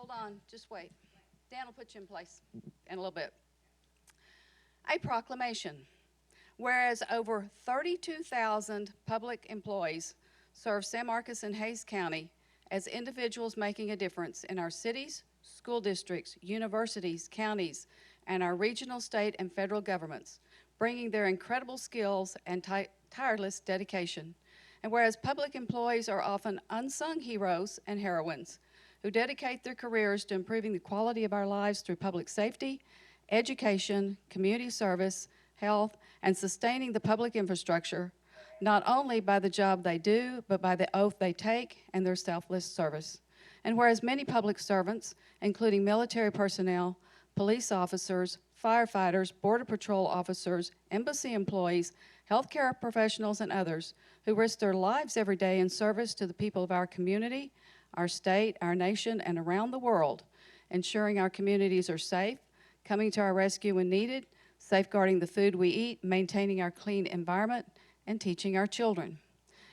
Hold on, just wait. Dan will put you in place in a little bit. A proclamation. Whereas over 32,000 public employees serve San Marcos and Hays County as individuals making a difference in our cities, school districts, universities, counties, and our regional, state, and federal governments, bringing their incredible skills and tireless dedication. And whereas public employees are often unsung heroes and heroines who dedicate their careers to improving the quality of our lives through public safety, education, community service, health, and sustaining the public infrastructure, not only by the job they do, but by the oath they take and their selfless service. And whereas many public servants, including military personnel, police officers, firefighters, border patrol officers, embassy employees, healthcare professionals, and others who risk their lives every day in service to the people of our community, our state, our nation, and around the world, ensuring our communities are safe, coming to our rescue when needed, safeguarding the food we eat, maintaining our clean environment, and teaching our children.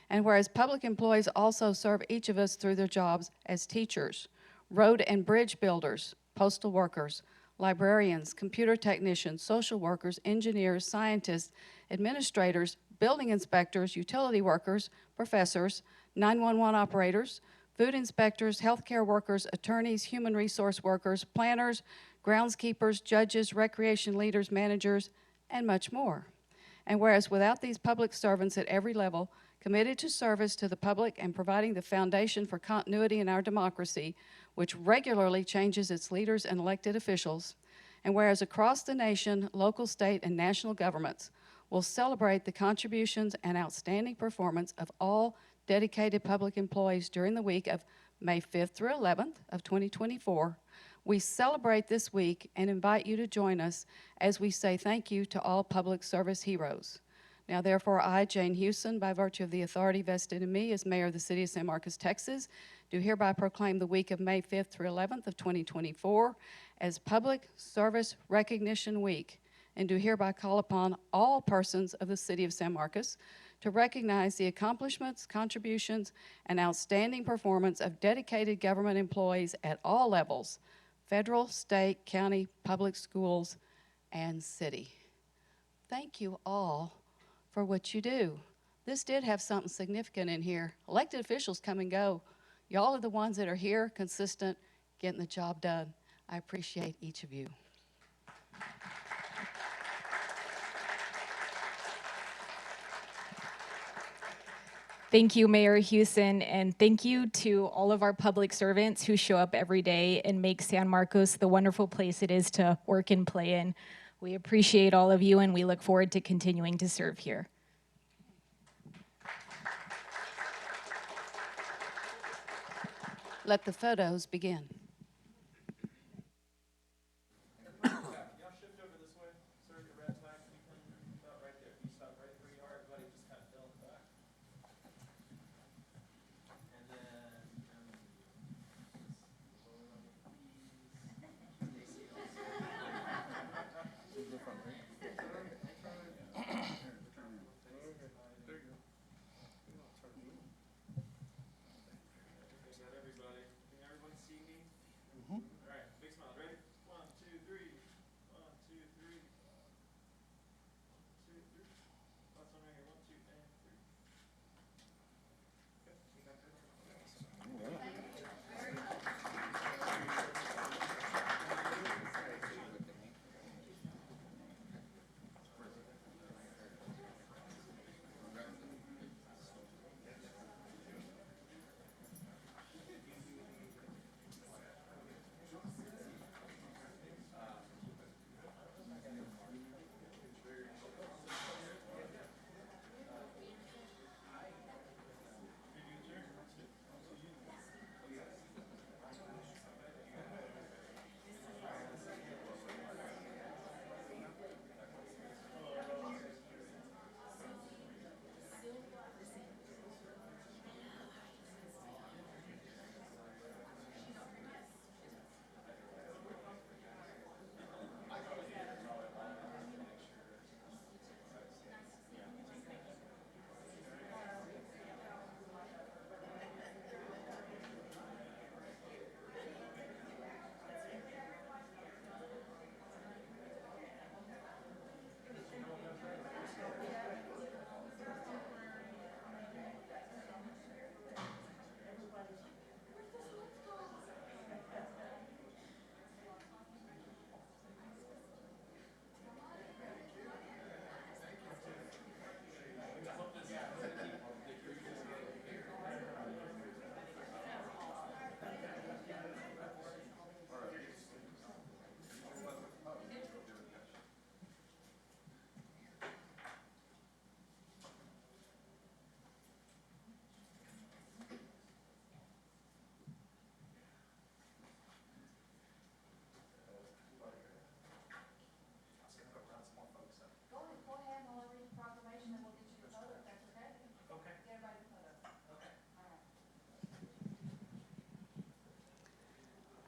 And whereas public employees also serve each of us through their jobs as teachers, road and bridge builders, postal workers, librarians, computer technicians, social workers, engineers, scientists, administrators, building inspectors, utility workers, professors, 911 operators, food inspectors, healthcare workers, attorneys, human resource workers, planners, groundskeepers, judges, recreation leaders, managers, and much more. And whereas without these public servants at every level, committed to service to the public and providing the foundation for continuity in our democracy, which regularly changes its leaders and elected officials, and whereas across the nation, local, state, and national governments will celebrate the contributions and outstanding performance of all dedicated public employees during the week of May 5th through 11th of 2024, we celebrate this week and invite you to join us as we say thank you to all public service heroes. Now, therefore, I, Jane Houston, by virtue of the authority vested in me as mayor of the city of San Marcos, Texas, do hereby proclaim the week of May 5th through 11th of 2024 as Public Service Recognition Week, and do hereby call upon all persons of the city of San Marcos to recognize the accomplishments, contributions, and outstanding performance of dedicated government employees at all levels, federal, state, county, public schools, and city. Thank you all for what you do. This did have something significant in here. Elected officials come and go. Y'all are the ones that are here, consistent, getting the job done. I appreciate each of you. Thank you, Mayor Houston, and thank you to all of our public servants who show up every day and make San Marcos the wonderful place it is to work and play in. We appreciate all of you, and we look forward to continuing to serve here. Let the photos begin.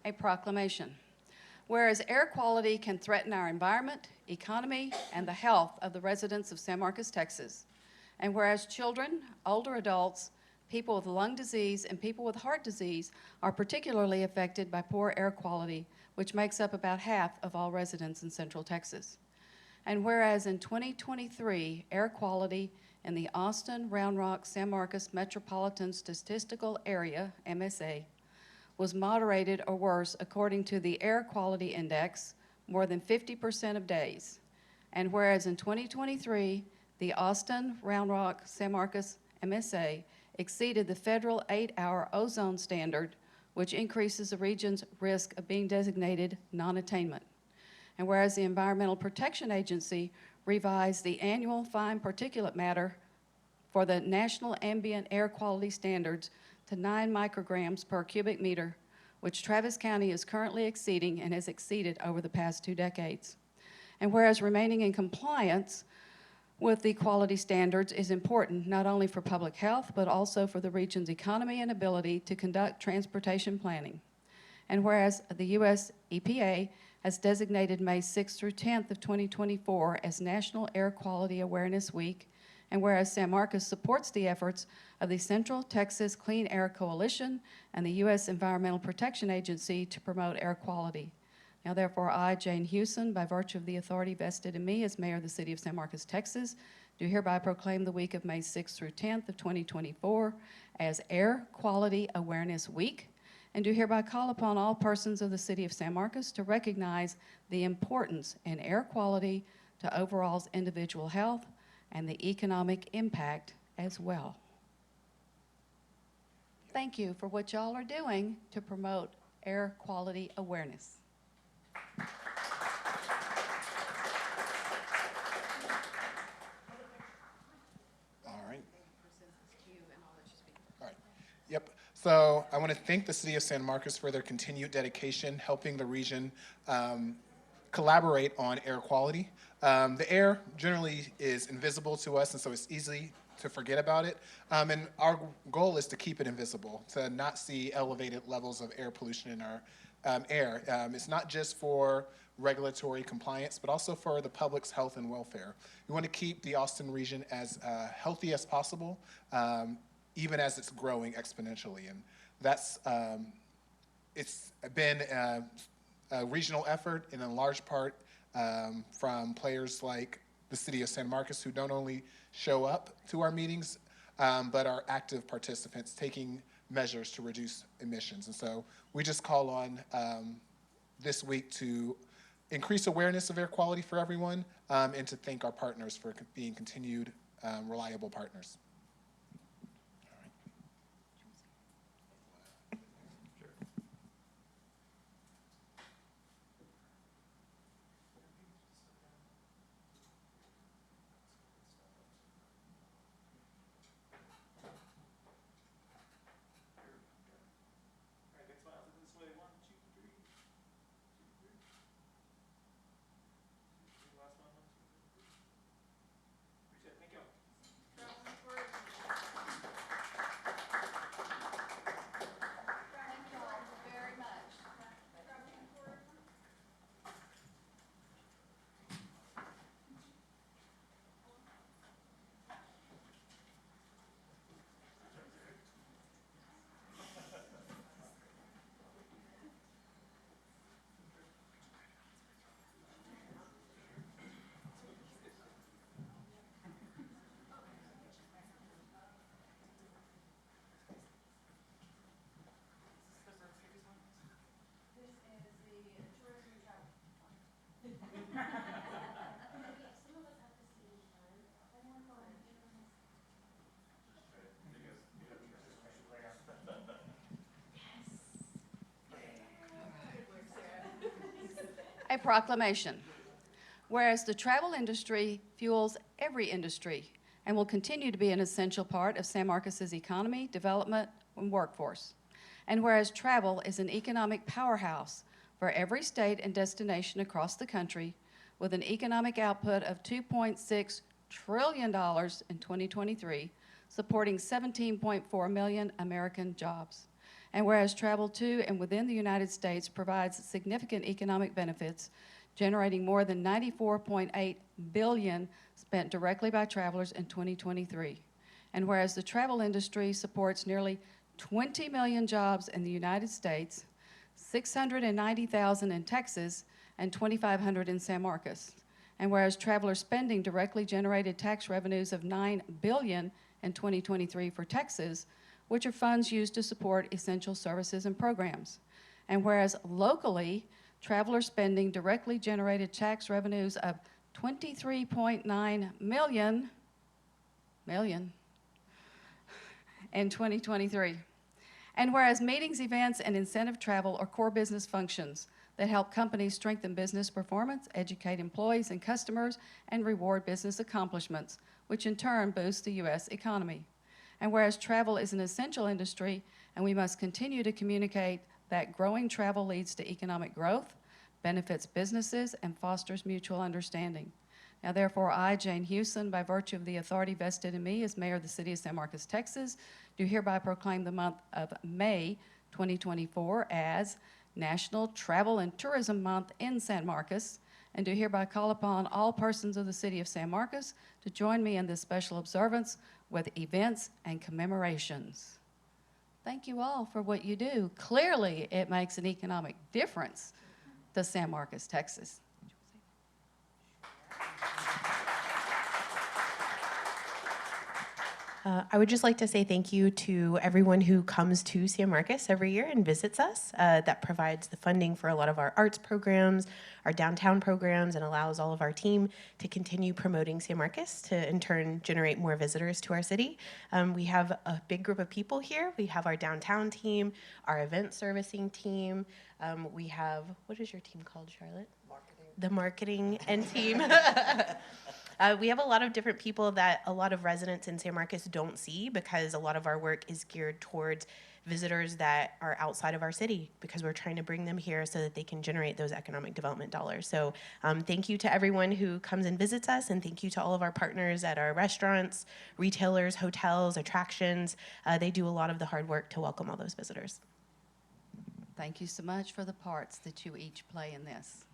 A proclamation. Whereas air quality can threaten our environment, economy, and the health of the residents of San Marcos, Texas. And whereas children, older adults, people with lung disease, and people with heart disease are particularly affected by poor air quality, which makes up about half of all residents in Central Texas. And whereas in 2023, air quality in the Austin, Round Rock, San Marcos Metropolitan Statistical Area, MSA, was moderated or worse according to the Air Quality Index more than 50% of days. And whereas in 2023, the Austin, Round Rock, San Marcos MSA exceeded the federal 8-hour ozone standard, which increases the region's risk of being designated non-attainment. And whereas the Environmental Protection Agency revised the annual fine particulate matter for the National Ambient Air Quality Standards to 9 micrograms per cubic meter, which Travis County is currently exceeding and has exceeded over the past 2 decades. And whereas remaining in compliance with the quality standards is important not only for public health, but also for the region's economy and ability to conduct transportation planning. And whereas the U.S. EPA has designated May 6th through 10th of 2024 as National Air Quality Awareness Week, and whereas San Marcos supports the efforts of the Central Texas Clean Air Coalition and the U.S. Environmental Protection Agency to promote air quality. Now, therefore, I, Jane Hewson, by virtue of the authority vested in me as mayor of the city of San Marcos, Texas, do hereby proclaim the week of May 6th through 10th of 2024 as Air Quality Awareness Week, and do hereby call upon all persons of the city of San Marcos to recognize the importance in air quality to overall individual health and the economic impact as well. Thank you for what y'all are doing to promote air quality awareness. All right. All right. Yep. So I want to thank the City of San Marcos for their continued dedication, helping the region collaborate on air quality. The air generally is invisible to us, and so it's easy to forget about it. And our goal is to keep it invisible, to not see elevated levels of air pollution in our air. It's not just for regulatory compliance, but also for the public's health and welfare. We want to keep the Austin region as healthy as possible, even as it's growing exponentially. And that's, it's been a regional effort, and in large part from players like the City of San Marcos, who don't only show up to our meetings, but are active participants taking measures to reduce emissions. And so we just call on this week to increase awareness of air quality for everyone, and to thank our partners for being continued reliable partners. A proclamation. Whereas the travel industry fuels every industry and will continue to be an essential part of San Marcos's economy, development, and workforce. And whereas travel is an economic powerhouse for every state and destination across the country, with an economic output of $2.6 trillion in 2023, supporting 17.4 million American jobs. And whereas travel to and within the United States provides significant economic benefits, generating more than $94.8 billion spent directly by travelers in 2023. And whereas the travel industry supports nearly 20 million jobs in the United States, 690,000 in Texas, and 2,500 in San Marcos. And whereas traveler spending directly generated tax revenues of $9 billion in 2023 for Texas, which are funds used to support essential services and programs. And whereas locally, traveler spending directly generated tax revenues of $23.9 million in 2023. And whereas meetings, events, and incentive travel are core business functions that help companies strengthen business performance, educate employees and customers, and reward business accomplishments, which in turn boosts the U.S. economy. And whereas travel is an essential industry, and we must continue to communicate that growing travel leads to economic growth, benefits businesses, and fosters mutual understanding. Now, therefore, I, Jane Hewson, by virtue of the authority vested in me as mayor of the city of San Marcos, Texas, do hereby proclaim the month of May 2024 as National Travel and Tourism Month in San Marcos, and do hereby call upon all persons of the city of San Marcos to join me in this special observance with events and commemorations. Thank you all for what you do. Clearly, it makes an economic difference to San Marcos, Texas. I would just like to say thank you to everyone who comes to San Marcos every year and visits us. That provides the funding for a lot of our arts programs, our downtown programs, and allows all of our team to continue promoting San Marcos to, in turn, generate more visitors to our city. We have a big group of people here. We have our downtown team, our event servicing team. We have, what is your team called, Charlotte? The marketing and team. We have a lot of different people that a lot of residents in San Marcos don't see, because a lot of our work is geared towards visitors that are outside of our city, because we're trying to bring them here so that they can generate those economic development dollars. So thank you to everyone who comes and visits us, and thank you to all of our partners at our restaurants, retailers, hotels, attractions. They do a lot of the hard work to welcome all those visitors. Thank you so much for the parts that you each play in this.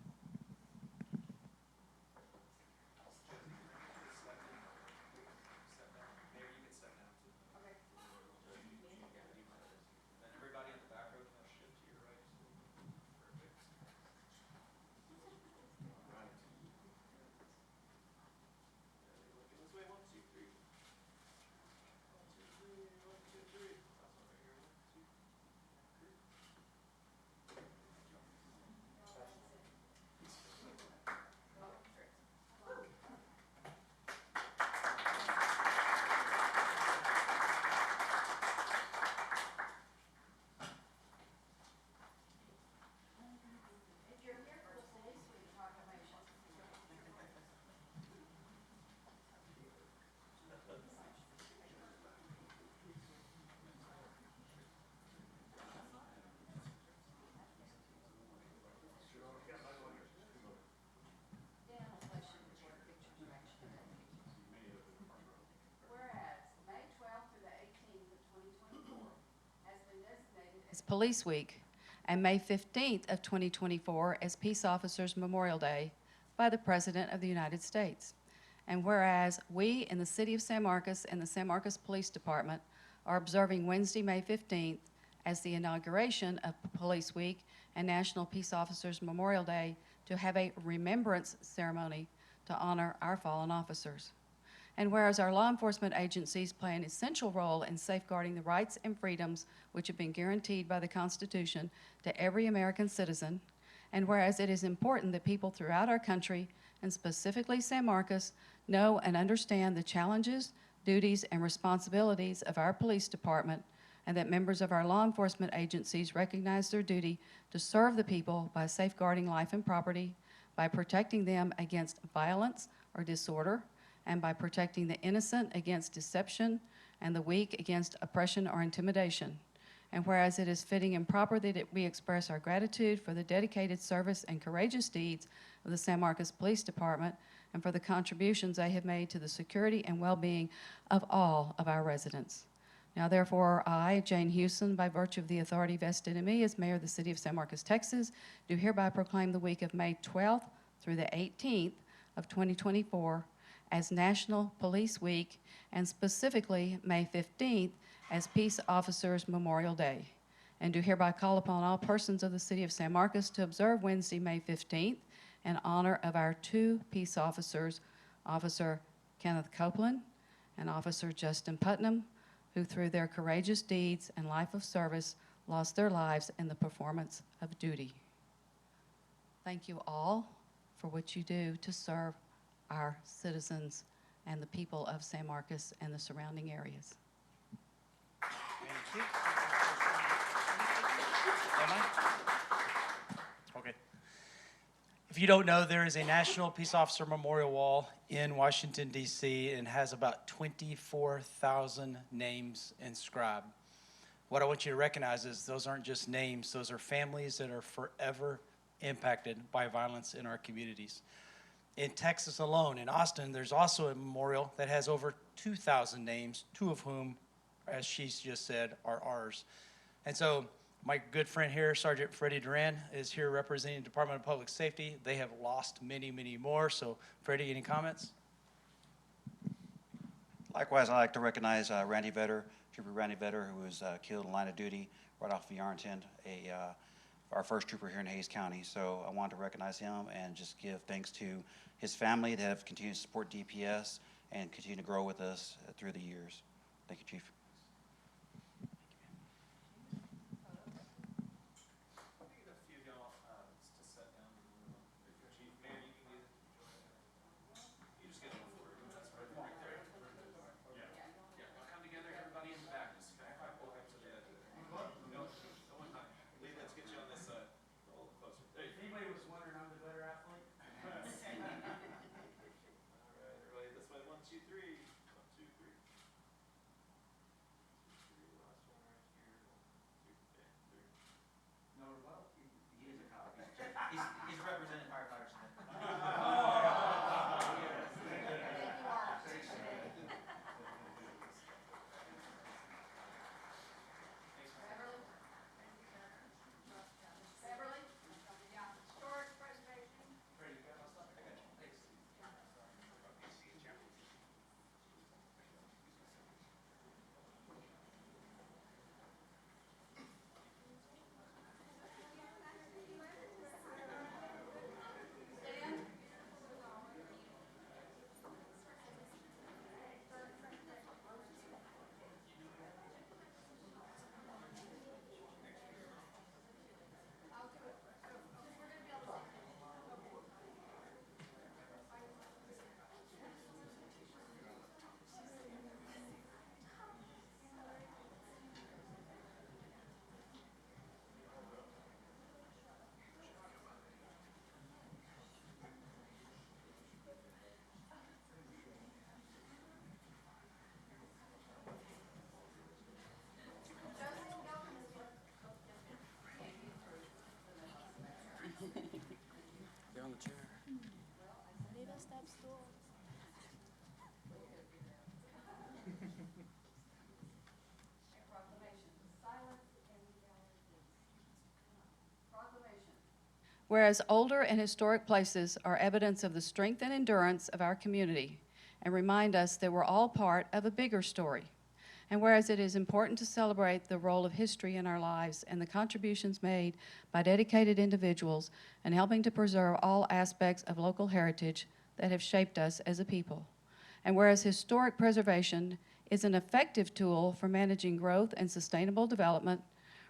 As Police Week, and May 15th of 2024 as Peace Officers Memorial Day by the President of the United States. And whereas we in the City of San Marcos and the San Marcos Police Department are observing Wednesday, May 15th as the inauguration of Police Week and National Peace Officers Memorial Day to have a remembrance ceremony to honor our fallen officers. And whereas our law enforcement agencies play an essential role in safeguarding the rights and freedoms which have been guaranteed by the Constitution to every American citizen, and whereas it is important that people throughout our country, and specifically San Marcos, know and understand the challenges, duties, and responsibilities of our police department, and that members of our law enforcement agencies recognize their duty to serve the people by safeguarding life and property, by protecting them against violence or disorder, and by protecting the innocent against deception and the weak against oppression or intimidation. And whereas it is fitting and proper that we express our gratitude for the dedicated service and courageous deeds of the San Marcos Police Department and for the contributions they have made to the security and well-being of all of our residents. Now therefore, I, Jane Houston, by virtue of the authority vested in me as mayor of the city of San Marcos, Texas, do hereby proclaim the week of May 12th through the 18th of 2024 as National Police Week, and specifically May 15th as Peace Officers Memorial Day. And do hereby call upon all persons of the city of San Marcos to observe Wednesday, May 15th in honor of our two peace officers, Officer Kenneth Copeland and Officer Justin Putnam, who through their courageous deeds and life of service lost their lives in the performance of duty. Thank you all for what you do to serve our citizens and the people of San Marcos and the surrounding areas. Thank you. Emma? Okay. If you don't know, there is a National Peace Officer Memorial Wall in Washington, D.C., and has about 24,000 names inscribed. What I want you to recognize is those aren't just names, those are families that are forever impacted by violence in our communities. In Texas alone, in Austin, there's also a memorial that has over 2,000 names, two of whom, as she just said, are ours. And so my good friend here, Sergeant Freddie Duran, is here representing the Department of Public Safety. They have lost many, many more. So, Freddie, any comments? Likewise, I'd like to recognize Randy Vetter, Trooper Randy Vetter, who was killed in line of duty right off of Yarnton, our first trooper here in Hays County. So I wanted to recognize him and just give thanks to his family that have continued to support DPS and continue to grow with us through the years. Thank you, Chief. He's representing firefighters today. They're on the chair. Whereas older and historic places are evidence of the strength and endurance of our community and remind us that we're all part of a bigger story. And whereas it is important to celebrate the role of history in our lives and the contributions made by dedicated individuals in helping to preserve all aspects of local heritage that have shaped us as a people. And whereas historic preservation is an effective tool for managing growth and sustainable development,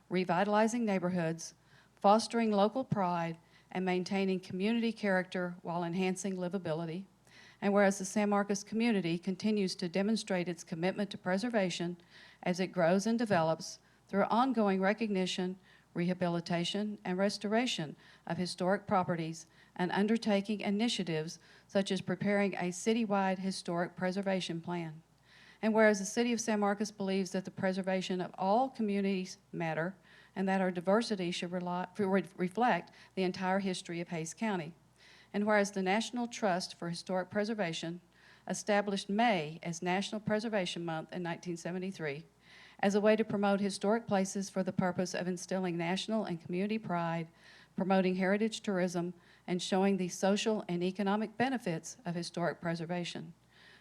revitalizing neighborhoods, fostering local pride, and maintaining community character while enhancing livability. And whereas the San Marcos community continues to demonstrate its commitment to preservation as it grows and develops through ongoing recognition, rehabilitation, and restoration of historic properties and undertaking initiatives such as preparing a citywide historic preservation plan. And whereas the city of San Marcos believes that the preservation of all communities matter and that our diversity should reflect the entire history of Hays County. And whereas the National Trust for Historic Preservation established May as National Preservation Month in 1973, as a way to promote historic places for the purpose of instilling national and community pride, promoting heritage tourism, and showing the social and economic benefits of historic preservation.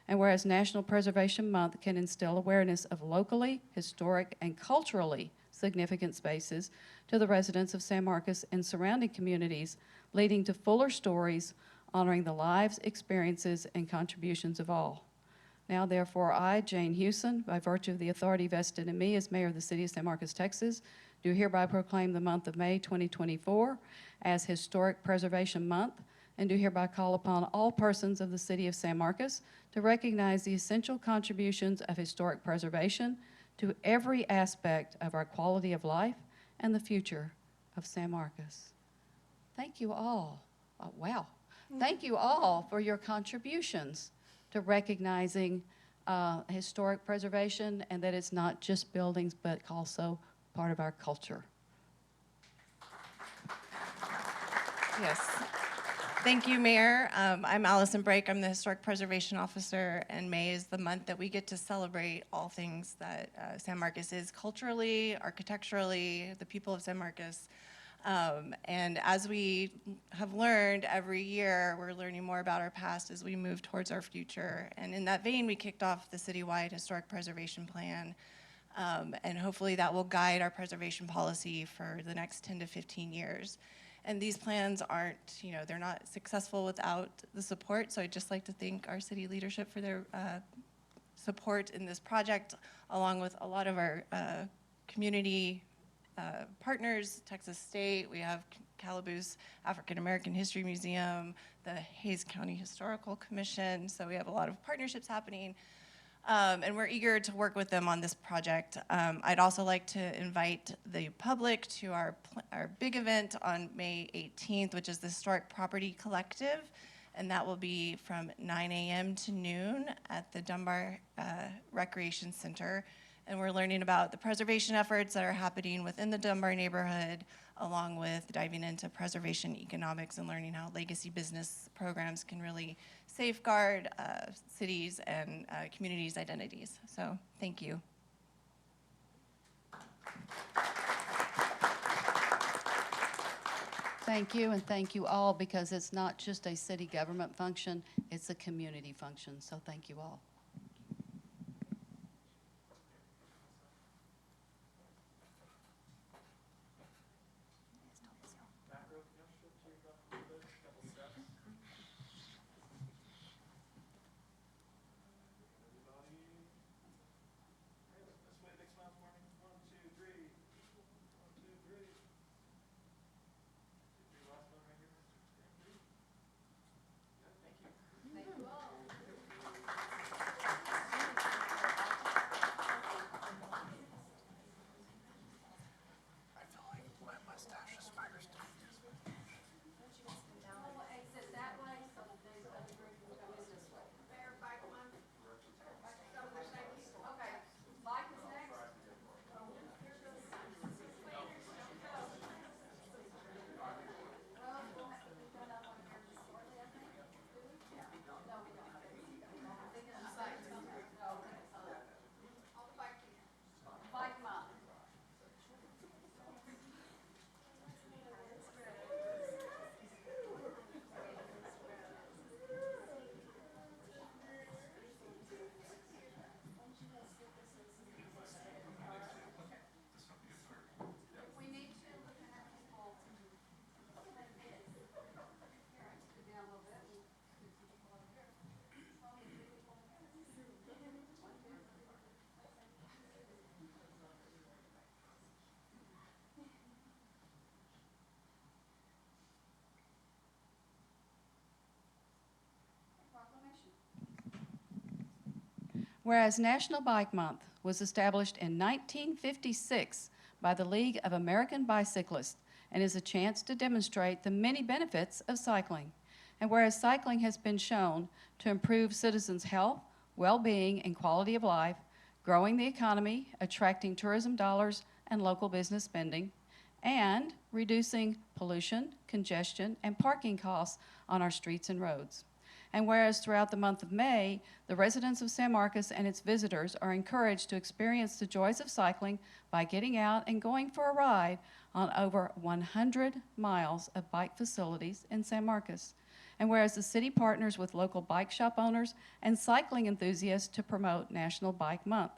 And whereas National Preservation Month can instill awareness of locally, historic, and culturally significant spaces to the residents of San Marcos and surrounding communities, leading to fuller stories honoring the lives, experiences, and contributions of all. Now, therefore, I, Jane Hewson, by virtue of the authority vested in me as mayor of the city of San Marcos, Texas, do hereby proclaim the month of May 2024 as Historic Preservation Month, and do hereby call upon all persons of the city of San Marcos to recognize the essential contributions of historic preservation to every aspect of our quality of life and the future of San Marcos. Thank you all. Oh, wow. Thank you all for your contributions to recognizing historic preservation, and that it's not just buildings, but also part of our culture. Yes. Thank you, Mayor. I'm Allison Brake. I'm the Historic Preservation Officer, and May is the month that we get to celebrate all things that San Marcos is culturally, architecturally, the people of San Marcos. And as we have learned every year, we're learning more about our past as we move towards our future. And in that vein, we kicked off the citywide historic preservation plan. And hopefully that will guide our preservation policy for the next 10 to 15 years. And these plans aren't, they're not successful without the support. So I'd just like to thank our city leadership for their support in this project, along with a lot of our community partners, Texas State. We have Calaboose African American History Museum, the Hays County Historical Commission. So we have a lot of partnerships happening. And we're eager to work with them on this project. I'd also like to invite the public to our big event on May 18th, which is the Historic Property Collective, and that will be from 9 a.m. to noon at the Dunbar Recreation Center. And we're learning about the preservation efforts that are happening within the Dunbar neighborhood, along with diving into preservation economics and learning how legacy business programs can really safeguard cities and communities' identities. So thank you. Thank you, and thank you all, because it's not just a city government function, it's a community function. So thank you all. Whereas National Bike Month was established in 1956 by the League of American Bicyclists and is a chance to demonstrate the many benefits of cycling. And whereas cycling has been shown to improve citizens' health, well-being, and quality of life, growing the economy, attracting tourism dollars and local business spending, and reducing pollution, congestion, and parking costs on our streets and roads. And whereas throughout the month of May, the residents of San Marcos and its visitors are encouraged to experience the joys of cycling by getting out and going for a ride on over 100 miles of bike facilities in San Marcos. And whereas the city partners with local bike shop owners and cycling enthusiasts to promote National Bike Month.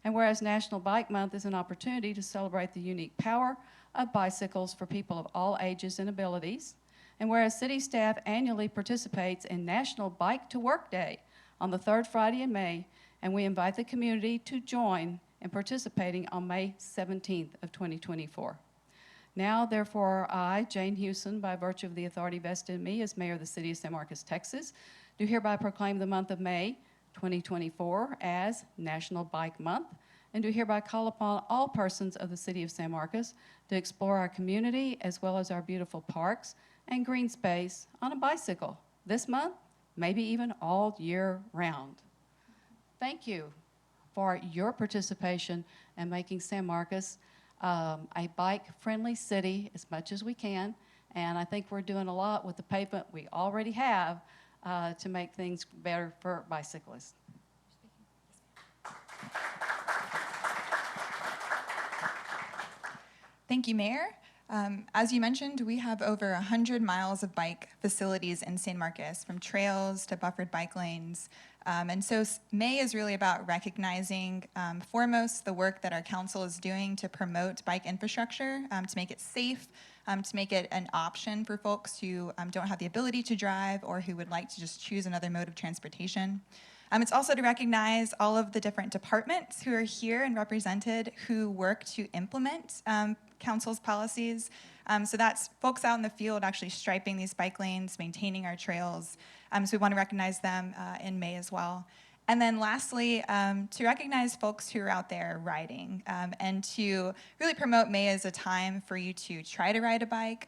And whereas National Bike Month is an opportunity to celebrate the unique power of bicycles for people of all ages and abilities. And whereas city staff annually participates in National Bike to Work Day on the third Friday in May, and we invite the community to join in participating on May 17th of 2024. Now, therefore, I, Jane Hewson, by virtue of the authority vested in me as mayor of the city of San Marcos, Texas, do hereby proclaim the month of May 2024 as National Bike Month, and do hereby call upon all persons of the city of San Marcos to explore our community as well as our beautiful parks and green space on a bicycle this month, maybe even all year round. Thank you for your participation in making San Marcos a bike-friendly city as much as we can, and I think we're doing a lot with the pavement we already have to make things better for bicyclists. Thank you, Mayor. As you mentioned, we have over 100 miles of bike facilities in San Marcos, from trails to buffered bike lanes. And so May is really about recognizing, foremost, the work that our council is doing to promote bike infrastructure, to make it safe, to make it an option for folks who don't have the ability to drive or who would like to just choose another mode of transportation. It's also to recognize all of the different departments who are here and represented who work to implement council's policies. So that's folks out in the field actually striping these bike lanes, maintaining our trails. So we want to recognize them in May as well. And then lastly, to recognize folks who are out there riding and to really promote May as a time for you to try to ride a bike.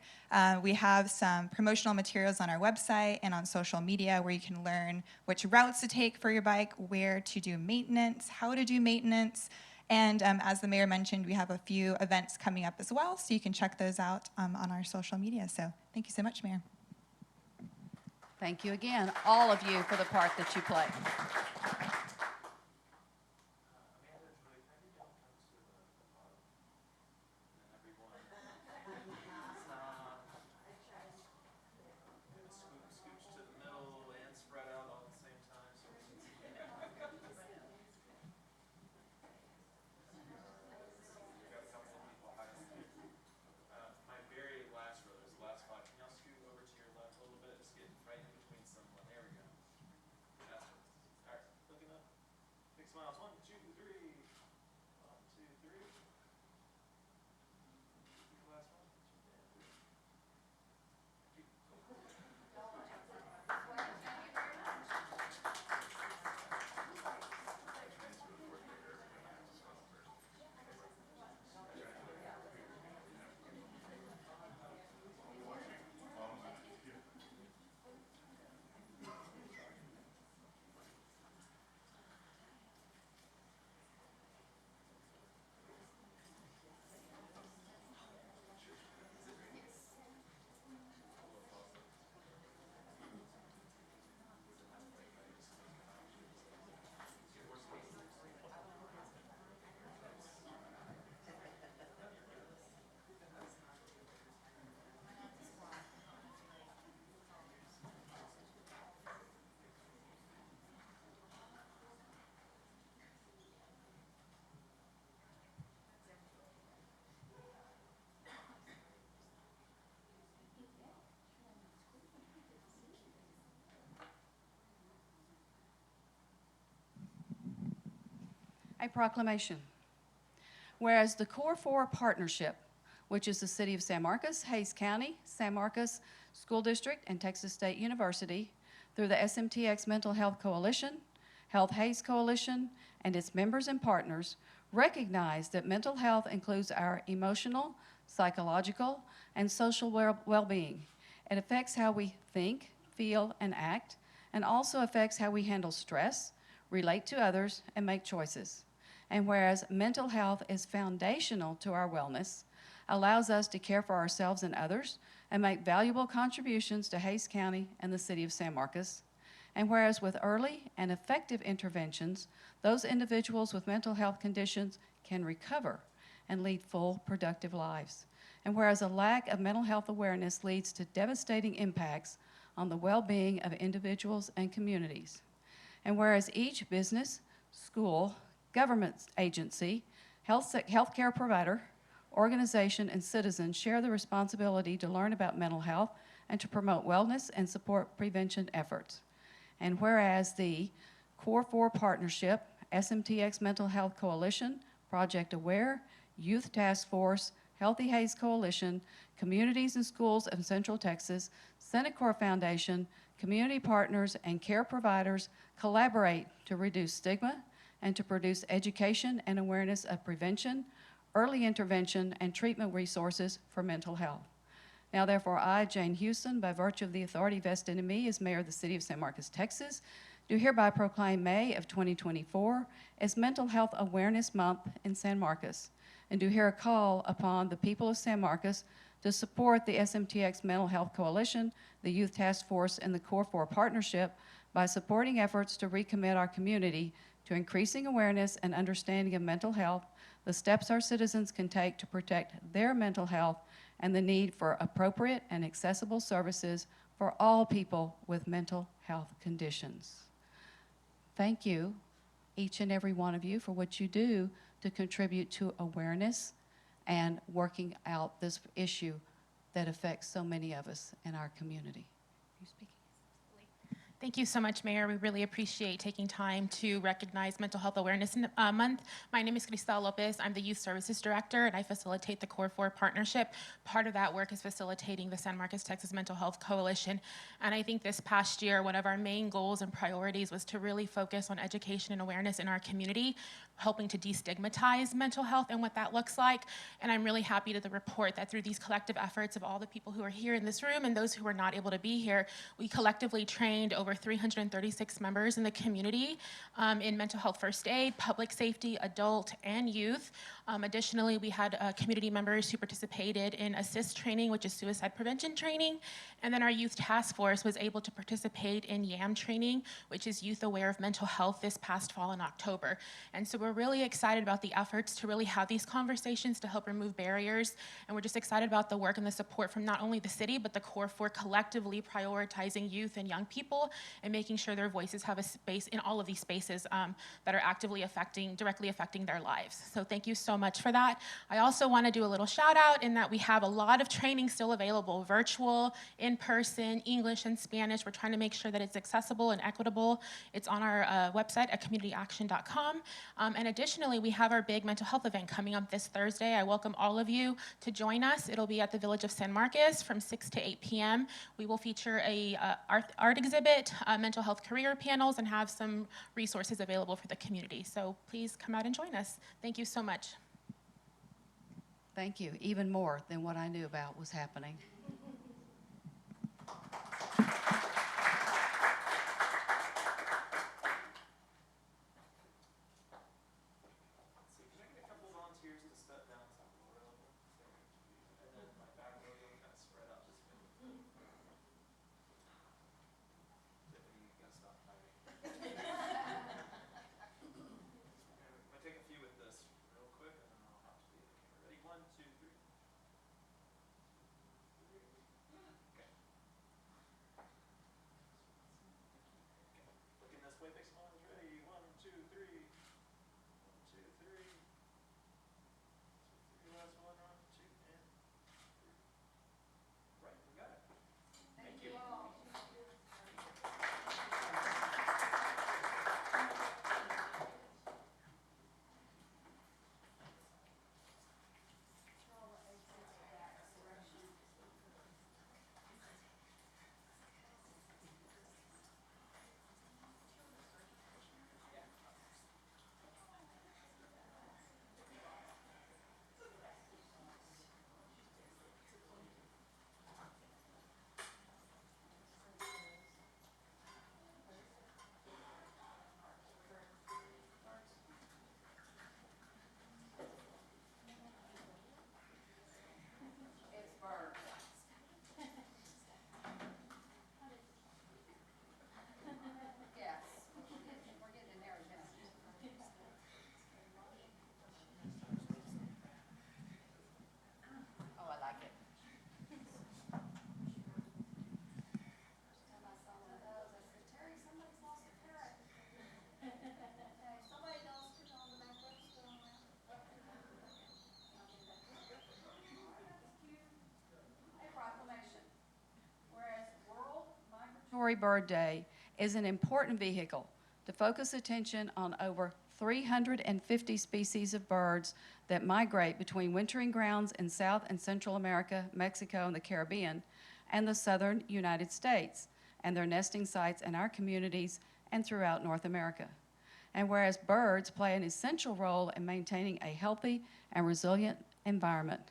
We have some promotional materials on our website and on social media where you can learn which routes to take for your bike, where to do maintenance, how to do maintenance. And as the mayor mentioned, we have a few events coming up as well, so you can check those out on our social media. So thank you so much, Mayor. Thank you again, all of you, for the part that you play. Smiles. 1, 2, 3. 1, 2, 3. Last one. A proclamation. Whereas the Core 4 Partnership, which is the City of San Marcos, Hays County, San Marcos School District, and Texas State University, through the SMTX Mental Health Coalition, Health Hays Coalition, and its members and partners, recognize that mental health includes our emotional, psychological, and social well-being. It affects how we think, feel, and act, and also affects how we handle stress, relate to others, and make choices. And whereas mental health is foundational to our wellness, allows us to care for ourselves and others, and make valuable contributions to Hays County and the City of San Marcos. And whereas with early and effective interventions, those individuals with mental health conditions can recover and lead full, productive lives. And whereas a lack of mental health awareness leads to devastating impacts on the well-being of individuals and communities. And whereas each business, school, government agency, healthcare provider, organization, and citizen share the responsibility to learn about mental health and to promote wellness and support prevention efforts. And whereas the Core 4 Partnership, SMTX Mental Health Coalition, Project Aware, Youth Task Force, Healthy Haze Coalition, communities and schools of Central Texas, Senate Foundation, community partners, and care providers collaborate to reduce stigma and to produce education and awareness of prevention, early intervention, and treatment resources for mental health. Now, therefore, I, Jane Houston, by virtue of the authority vested in me as mayor of the city of San Marcos, Texas, do hereby proclaim May of 2024 as Mental Health Awareness Month in San Marcos, and do here a call upon the people of San Marcos to support the SMTX Mental Health Coalition, the Youth Task Force, and the Core 4 Partnership by supporting efforts to recommit our community to increasing awareness and understanding of mental health, the steps our citizens can take to protect their mental health, and the need for appropriate and accessible services for all people with mental health conditions. Thank you, each and every one of you, for what you do to contribute to awareness and working out this issue that affects so many of us in our community. You speaking? Thank you so much, Mayor. We really appreciate taking time to recognize Mental Health Awareness Month. My name is Cristal Lopez. I'm the Youth Services Director, and I facilitate the Core 4 Partnership. Part of that work is facilitating the San Marcos, Texas Mental Health Coalition. And I think this past year, one of our main goals and priorities was to really focus on education and awareness in our community, helping to destigmatize mental health and what that looks like. And I'm really happy to report that through these collective efforts of all the people who are here in this room and those who are not able to be here, we collectively trained over 336 members in the community in mental health first aid, public safety, adult, and youth. Additionally, we had community members who participated in ASSIST training, which is suicide prevention training. And then our youth task force was able to participate in YAM training, which is Youth Aware of Mental Health, this past fall in October. And so we're really excited about the efforts to really have these conversations to help remove barriers. And we're just excited about the work and the support from not only the city, but the Core 4 collectively prioritizing youth and young people and making sure their voices have a space in all of these spaces that are actively directly affecting their lives. So thank you so much for that. I also want to do a little shout out in that we have a lot of training still available, virtual, in person, English and Spanish. We're trying to make sure that it's accessible and equitable. It's on our website at communityaction.com. And additionally, we have our big mental health event coming up this Thursday. I welcome all of you to join us. It'll be at the Village of San Marcos from 6 to 8 p.m. We will feature a art exhibit, mental health career panels, and have some resources available for the community. So please come out and join us. Thank you so much. Thank you. Even more than what I knew about was happening. Migratory Bird Day is an important vehicle to focus attention on over 350 species of birds that migrate between wintering grounds in South and Central America, Mexico, and the Caribbean, and the southern United States, and their nesting sites in our communities and throughout North America. And whereas birds play an essential role in maintaining a healthy and resilient environment,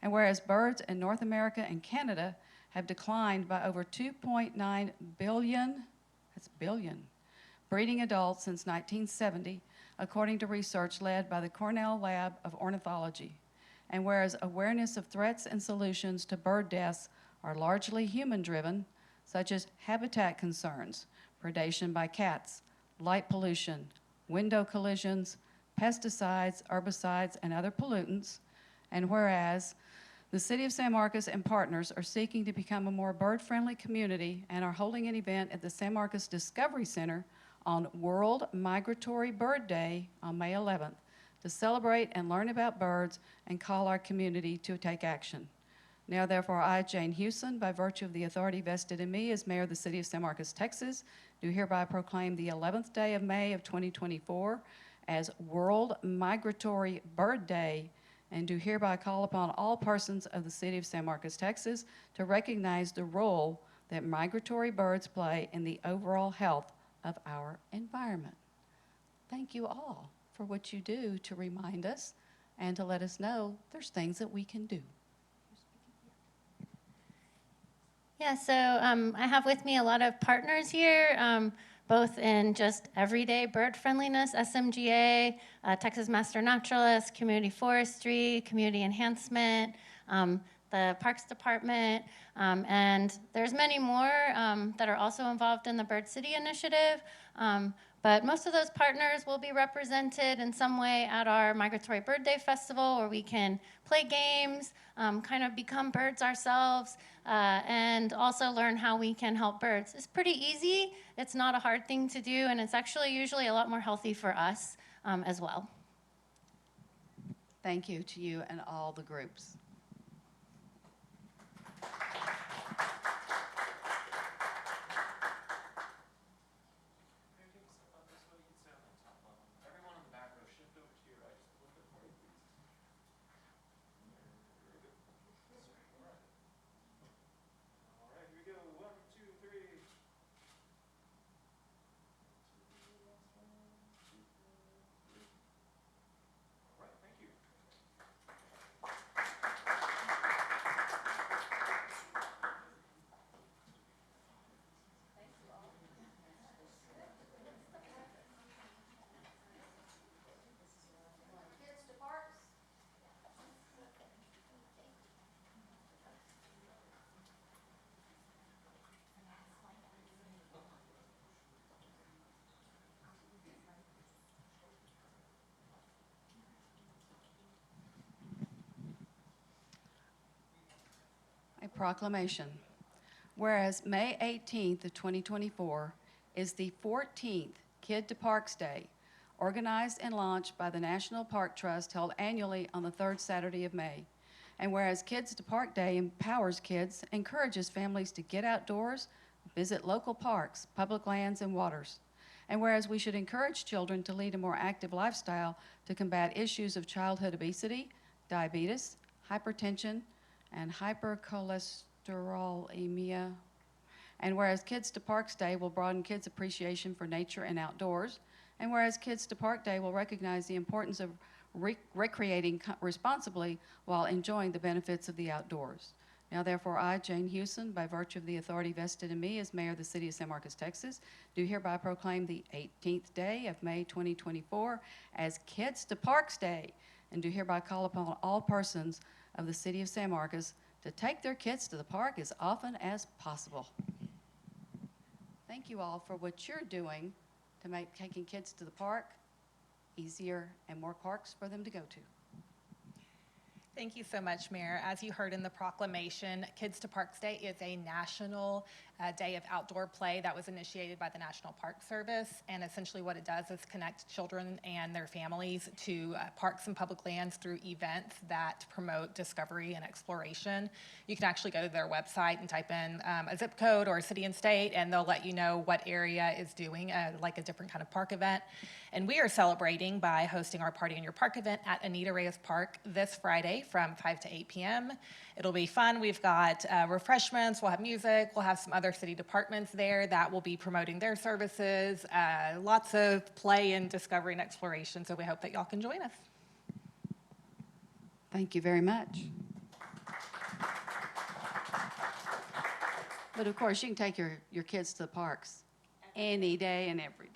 and whereas birds in North America and Canada have declined by over 2.9 billion, that's billion, breeding adults since 1970, according to research led by the Cornell Lab of Ornithology. And whereas awareness of threats and solutions to bird deaths are largely human-driven, such as habitat concerns, predation by cats, light pollution, window collisions, pesticides, herbicides, and other pollutants, and whereas the City of San Marcos and partners are seeking to become a more bird-friendly community and are holding an event at the San Marcos Discovery Center on World Migratory Bird Day on May 11th to celebrate and learn about birds and call our community to take action. Now, therefore, I, Jane Hewson, by virtue of the authority vested in me as Mayor of the City of San Marcos, Texas, do hereby proclaim the 11th day of May of 2024 as World Migratory Bird Day, and do hereby call upon all persons of the City of San Marcos, Texas, to recognize the role that migratory birds play in the overall health of our environment. Thank you all for what you do to remind us and to let us know there's things that we can do. Yeah, so I have with me a lot of partners here, both in just everyday bird friendliness, SMGA, Texas Master Naturalist, Community Forestry, Community Enhancement, the Parks Department, and there's many more that are also involved in the Bird City Initiative. But most of those partners will be represented in some way at our Migratory Bird Day Festival, where we can play games, kind of become birds ourselves, and also learn how we can help birds. It's pretty easy. It's not a hard thing to do, and it's actually usually a lot more healthy for us as well. Thank you to you and all the groups. Everyone in the back row, shift over to your right just a little bit more, please. All right, here we go. 1, 2, 3. All right, thank you. A proclamation. Whereas May 18th of 2024 is the 14th Kid to Parks Day, organized and launched by the National Park Trust, held annually on the third Saturday of May. And whereas Kids to Park Day empowers kids, encourages families to get outdoors, visit local parks, public lands, and waters. And whereas we should encourage children to lead a more active lifestyle to combat issues of childhood obesity, diabetes, hypertension, and hypercholesterolemia. And whereas Kids to Parks Day will broaden kids' appreciation for nature and outdoors, and whereas Kids to Park Day will recognize the importance of recreating responsibly while enjoying the benefits of the outdoors. Now, therefore, I, Jane Hewson, by virtue of the authority vested in me as Mayor of the City of San Marcos, Texas, do hereby proclaim the 18th day of May 2024 as Kids to Parks Day, and do hereby call upon all persons of the City of San Marcos to take their kids to the park as often as possible. Thank you all for what you're doing to make taking kids to the park easier and more parks for them to go to. Thank you so much, Mayor. As you heard in the proclamation, Kids to Parks Day is a national a day of outdoor play that was initiated by the National Park Service. And essentially what it does is connect children and their families to parks and public lands through events that promote discovery and exploration. You can actually go to their website and type in a zip code or a city and state, and they'll let you know what area is doing like a different kind of park event. And we are celebrating by hosting our Party in Your Park event at Anita Reyes Park this Friday from 5 to 8 p.m. It'll be fun. We've got refreshments, we'll have music, we'll have some other city departments there that will be promoting their services, lots of play and discovery and exploration, so we hope that y'all can join us. Thank you very much. But of course, you can take your kids to the parks any day and every day.